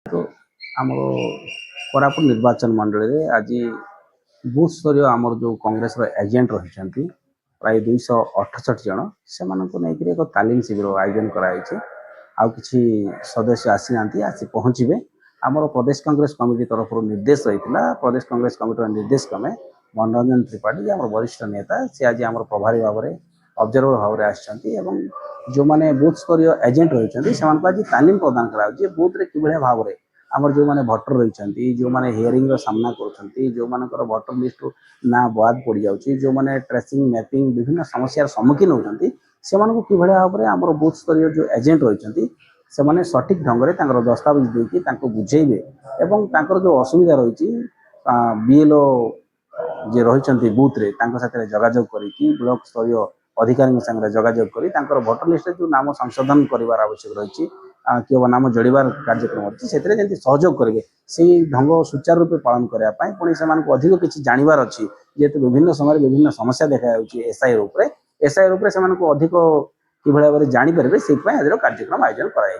तो आमर कोरापुट निर्वाचन मंडल में आज बूथ स्तर आमर जो कांग्रेस एजेंट रही प्राय 268 जन से एक तालीम शिविर आयोजन कराई। आउ कि सदस्य आसी ना आसी पहुँचे आमर प्रदेश कांग्रेस कमिटी तरफ निर्देश रही प्रदेश कांग्रेस कमिटी निर्देश क्रमे मनोरंजन त्रिपाठी आम वरिष्ठ नेता सी आज आम प्रभारी भाव में ऑब्जर्वर भाव में आसछंती एवं जो माने बूथ स्तरीय एजेंट रही आज तालीम प्रदान कराई बूथ रे किभलिया भाव में आमर जो माने भोटर रही जो माने हियरिंग रो सामना कर जो मानकर भोटर लिस्ट ना बाद पड़ जाउची जो माने ट्रेसिंग मैपिंग विभिन्न समस्या सम्मुखीन होती से किभलिया भाव में आमर बूथ स्तरीय जो एजेंट रही से माने सठिक ढंग से दस्तावेज देकी बुझेबे एवं तांकर जो असुविधा रही बीएलओ जे रही बूथ रे साथ जोगाजोग करी ब्लॉक स्तरीय अधिकारी संगे जोगाजोग करी भोटर लिस्ट जो नाम संशोधन कर आवश्यक रही कि नाम जोड़ार कार्यक्रम अच्छी से सहयोग करेंगे से ढंग सुचारू रूपे पालन करने पुणी से अधिक किसी जानवर अच्छी जेहेतु विभिन्न समय विभिन्न समस्या देखा एसआई रूप से एसआई रूप से अधिक कि भाव में जापर से आज कार्यक्रम आयोजन कराई।